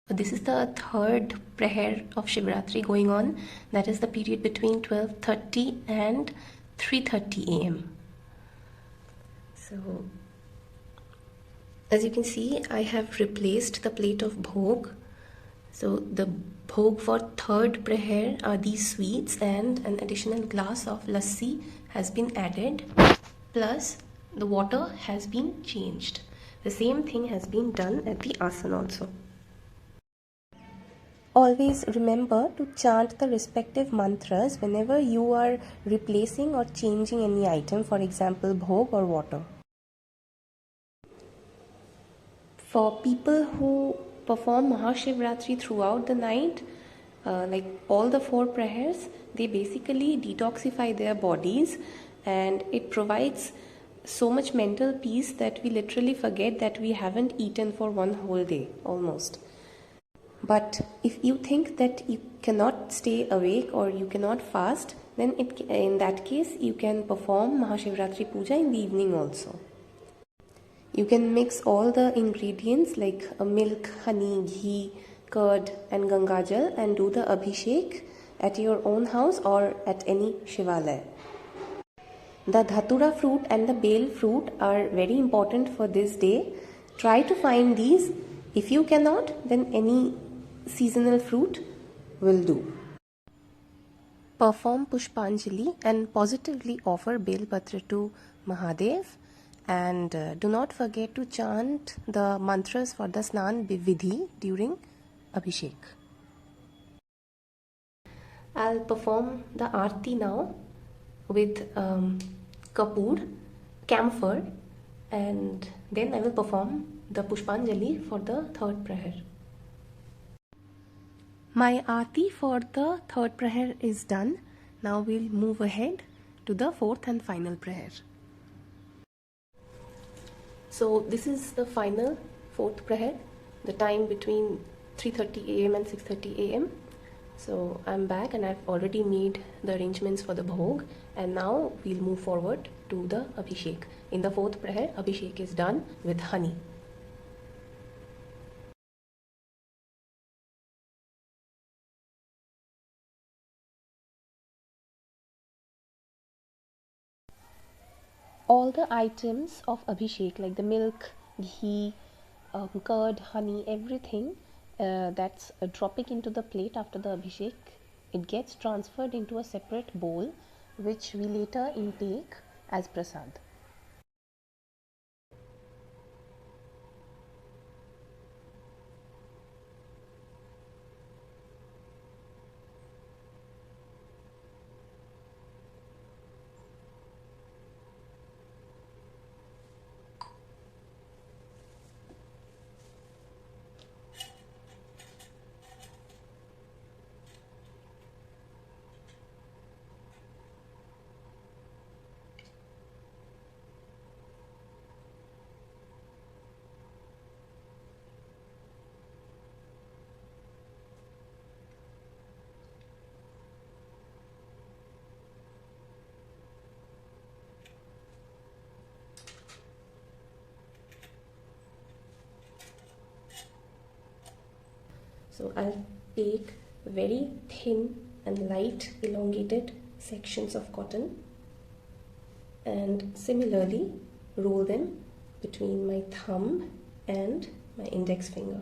This is the third prayer of Shivratri going on. That is the period between 12:30 and 3:30 a.m. So, as you can see, I have replaced the plate of bhog. So the bhog for third prayer are these sweets, and an additional glass of lassi has been added, plus the water has been changed. The same thing has been done at the asana also. Always remember to chant the respective mantras whenever you are replacing or changing any item, for example bhog or water. For people who perform Mahashivratri throughout the night, like all the four prayers, they basically detoxify their bodies, and it provides so much mental peace that we literally forget that we haven't eaten for one whole day almost. But if you think that you cannot stay awake or you cannot fast, then in that case you can perform Mahashivratri Puja in the evening also. You can mix all the ingredients like milk, honey, ghee, curd and Gangajal and do the Abhishek at your own house or at any Shivalaya. The Dhatura fruit and the Bale fruit are very important for this day. Try to find these. If you cannot, then any seasonal fruit will do. Perform Pushpanjali and positively offer Bale Patra to Mahadev. And do not forget to chant the mantras for the Snan Vidhi during Abhishek. I'll perform the Aarti now with Kapoor, camphor, and then I will perform the Pushpanjali for the third prayer. My Aarti for the third prayer is done. Now we'll move ahead to the fourth and final prayer. So this is the final fourth prayer, the time between 3:30 a.m. and 6:30 a.m. So I'm back and I've already made the arrangements for the bhog, and now we'll move forward to the Abhishek. In the fourth prayer, Abhishek is done with honey. All the items of Abhishek like the milk, ghee, curd, honey, everything that's dropping into the plate after the Abhishek, it gets transferred into a separate bowl which we later intake as prasad. So I'll take very thin and light elongated sections of cotton and similarly roll them between my thumb and my index finger.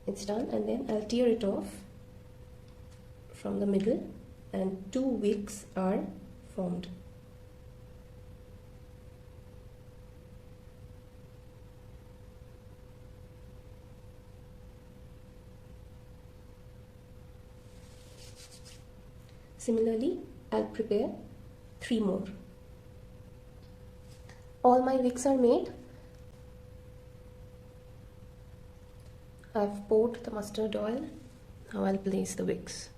It's done, and then I'll tear it off from the middle and two wicks are formed. Similarly, I'll prepare 3 more. All my wicks are made. I've poured the mustard oil. Now I'll place the wicks.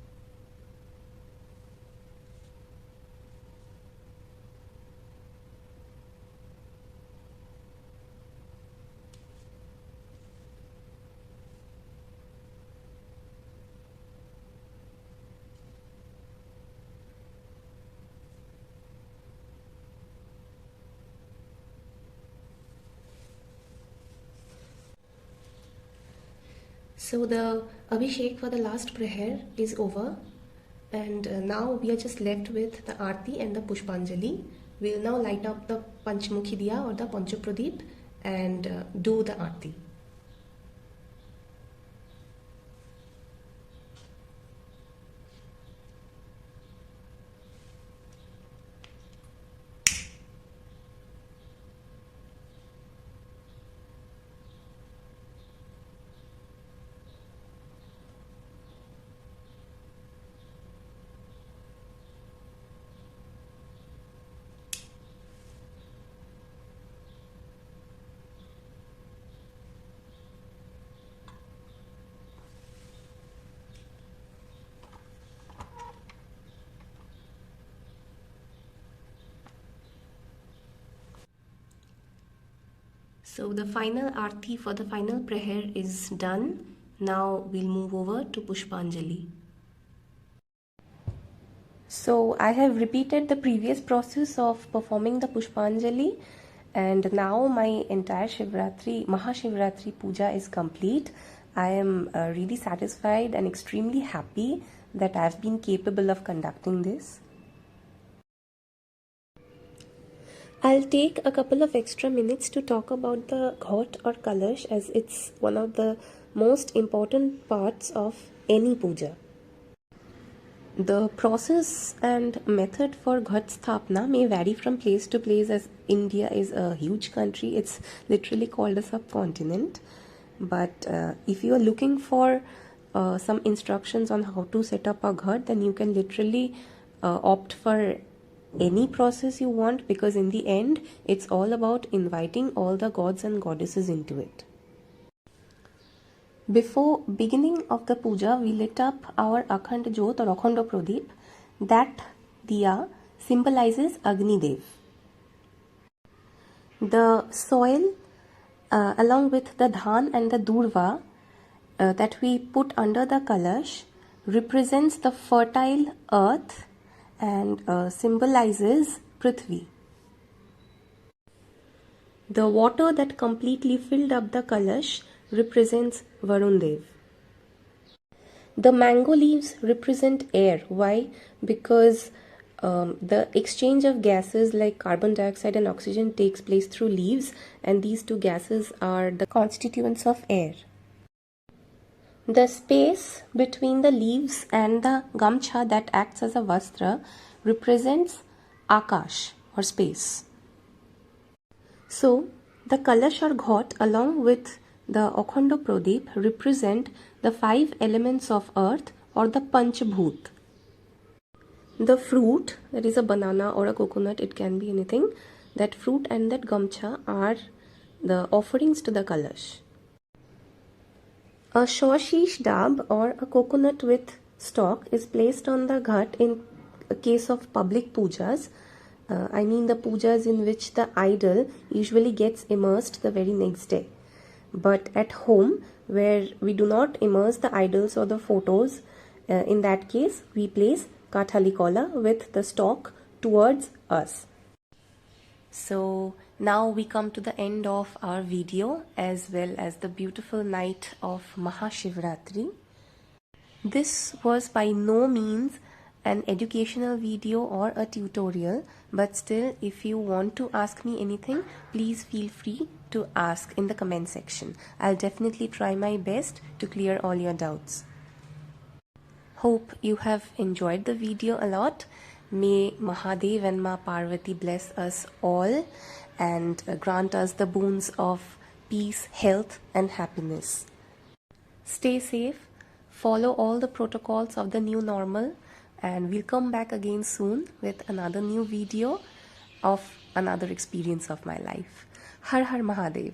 So the Abhishek for the last prayer is over, and now we are just left with the Aarti and the Pushpanjali. We'll now light up the Panchmukhi Diya or the Panchapradeep and do the Aarti. So the final Aarti for the final prayer is done. Now we'll move over to Pushpanjali. So I have repeated the previous process of performing the Pushpanjali, and now my entire Mahashivratri puja is complete. I am really satisfied and extremely happy that I have been capable of conducting this. I'll take a couple of extra minutes to talk about the ghat or kalash, as it's one of the most important parts of any puja. The process and method for ghat sthapna may vary from place to place, as India is a huge country. It's literally called a subcontinent. But if you are looking for some instructions on how to set up a ghat, then you can literally opt for any process you want, because in the end it's all about inviting all the gods and goddesses into it. Before beginning of the puja, we lit up our Akhand Jyot or Akhanda Pradeep. That diya symbolizes Agni Dev. The soil along with the dhan and the durva that we put under the kalash represents the fertile earth and symbolizes Prithvi. The water that completely filled up the kalash represents Varun Dev. The mango leaves represent air. Why? Because the exchange of gases like carbon dioxide and oxygen takes place through leaves, and these two gases are the constituents of air. The space between the leaves and the gamcha that acts as a vastra represents Akash or space. So, the kalash or ghat along with the Akhanda Pradeep represent the 5 elements of earth or the Panchabhut. The fruit, that is a banana or a coconut, it can be anything, that fruit and that gamcha are the offerings to the kalash. A shoshish dab or a coconut with stalk is placed on the ghat in a case of public pujas. I mean the pujas in which the idol usually gets immersed the very next day. But at home, where we do not immerse the idols or the photos, in that case we place kathalikola with the stalk towards us. So now we come to the end of our video, as well as the beautiful night of Mahashivratri. This was by no means an educational video or a tutorial, but still, if you want to ask me anything, please feel free to ask in the comment section. I'll definitely try my best to clear all your doubts. Hope you have enjoyed the video a lot. May Mahadev and Ma Parvati bless us all and grant us the boons of peace, health and happiness. Stay safe, follow all the protocols of the new normal, and we'll come back again soon with another new video of another experience of my life. Har Har Mahadev.